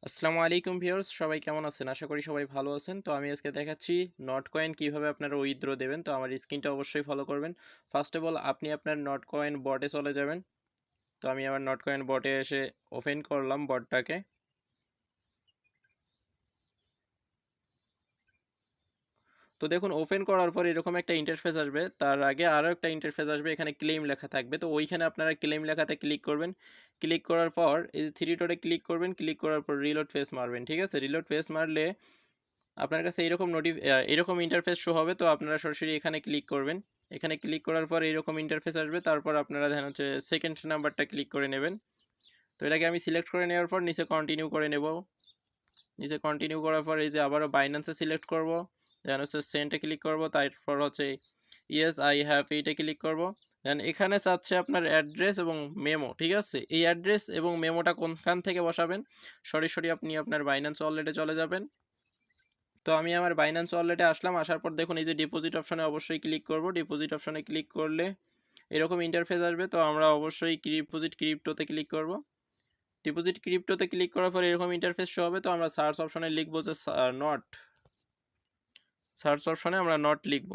আসসালামু আলাইকুম ভিউয়ার্স, সবাই কেমন আছেন? আশা করি সবাই ভালো আছেন। তো আমি আজকে দেখাচ্ছি নট কয়েন কিভাবে আপনারা উইথড্র দেবেন। তো আমার স্ক্রিনটা অবশ্যই ফলো করবেন। ফার্স্ট অফ অল আপনি আপনার নট কয়েন বটে চলে যাবেন। তো আমি আমার নট কয়েন বটে এসে ওপেন করলাম বটটাকে। তো দেখুন ওপেন করার পর এরকম একটা ইন্টারফেস আসবে। তার আগে আরও একটা ইন্টারফেস আসবে, এখানে ক্লেম লেখা থাকবে। তো ওইখানে আপনারা ক্লেম লেখাতে ক্লিক করবেন। ক্লিক করার পর এই যে থ্রি ডটে ক্লিক করবেন। ক্লিক করার পর রিলোড ফেস মারবেন। ঠিক আছে? রিলোড ফেস মারলে আপনার কাছে এরকম ইন্টারফেস শো হবে। তো আপনারা সরাসরি এখানে ক্লিক করবেন। এখানে ক্লিক করার পর এরকম ইন্টারফেস আসবে। তারপর আপনারা দেখেন হচ্ছে সেকেন্ড নাম্বারটা ক্লিক করে নেবেন। তো এটাকে আমি সিলেক্ট করে নেওয়ার পর নিচে কন্টিনিউ করে নেব। নিচে কন্টিনিউ করার পর এই যে আবারও বাইন্যান্সে সিলেক্ট করব। দেন হচ্ছে সেন্টে ক্লিক করব। তারপর হচ্ছে ইয়েস আই হ্যাভ এইটা ক্লিক করব। দেন এখানে চাচ্ছে আপনার অ্যাড্রেস এবং মেমো। ঠিক আছে? এই অ্যাড্রেস এবং মেমোটা কোনখান থেকে বসাবেন? সরাসরি আপনি আপনার বাইন্যান্স ওয়ালেটে চলে যাবেন। তো আমি আমার বাইন্যান্স ওয়ালেটে আসলাম। আসার পর দেখুন এই যে ডিপোজিট অপশনে অবশ্যই ক্লিক করব। ডিপোজিট অপশনে ক্লিক করলে এরকম ইন্টারফেস আসবে। তো আমরা অবশ্যই ডিপোজিট ক্রিপ্টোতে ক্লিক করব। ডিপোজিট ক্রিপ্টোতে ক্লিক করার পর এরকম ইন্টারফেস শো হবে। তো আমরা সার্চ অপশনে লিখব যে নট, সার্চ অপশনে আমরা নট লিখব।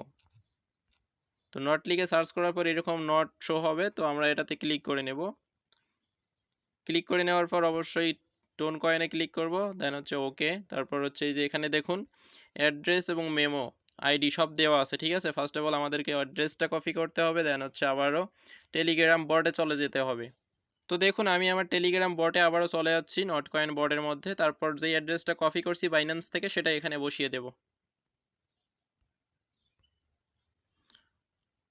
তো নট লিখে সার্চ করার পর এরকম নট শো হবে। তো আমরা এটাতে ক্লিক করে নেব। ক্লিক করে নেওয়ার পর অবশ্যই টোন কয়েনে ক্লিক করব। দেন হচ্ছে ওকে। তারপর হচ্ছে এই যে এখানে দেখুন অ্যাড্রেস এবং মেমো আইডি সব দেওয়া আছে। ঠিক আছে? ফার্স্ট অফ অল আমাদেরকে অ্যাড্রেসটা কপি করতে হবে। দেন হচ্ছে আবারও টেলিগ্রাম বটে চলে যেতে হবে। তো দেখুন আমি আমার টেলিগ্রাম বটে আবারও চলে যাচ্ছি নট কয়েন বটের মধ্যে। তারপর যেই অ্যাড্রেসটা কপি করছি বাইন্যান্স থেকে সেটা এখানে বসিয়ে দেব।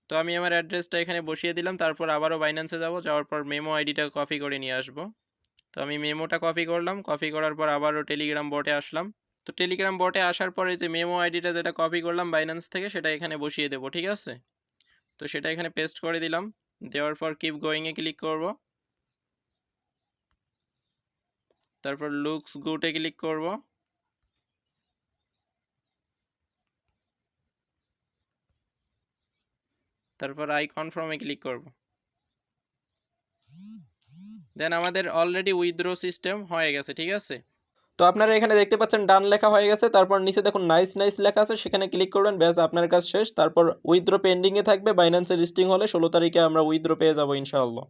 তো আমি আমার অ্যাড্রেসটা এখানে বসিয়ে দিলাম। তারপর আবারও বাইন্যান্সে যাব। যাওয়ার পর মেমো আইডিটা কপি করে নিয়ে আসবো। তো আমি মেমোটা কপি করলাম। কপি করার পর আবারও টেলিগ্রাম বটে আসলাম। তো টেলিগ্রাম বটে আসার পরে যে মেমো আইডিটা যেটা কপি করলাম বাইন্যান্স থেকে সেটা এখানে বসিয়ে দেবো। ঠিক আছে? তো সেটা এখানে পেস্ট করে দিলাম। দেওয়ার পর কিপ গোয়িংয়ে ক্লিক করব। তারপর লুকস গুডে ক্লিক করব। তারপর আই কনফার্মে ক্লিক করব। দেন আমাদের অলরেডি উইথড্র সিস্টেম হয়ে গেছে। ঠিক আছে? তো আপনারা এখানে দেখতে পাচ্ছেন ডান লেখা হয়ে গেছে। তারপর নিচে দেখুন নাইস নাইস লেখা আছে, সেখানে ক্লিক করবেন। ব্যাস আপনার কাজ শেষ। তারপর উইথড্র পেন্ডিংয়ে থাকবে। বাইন্যান্সে লিস্টিং হলে 16 তারিখে আমরা উইথড্র পেয়ে যাবো ইনশাআল্লাহ।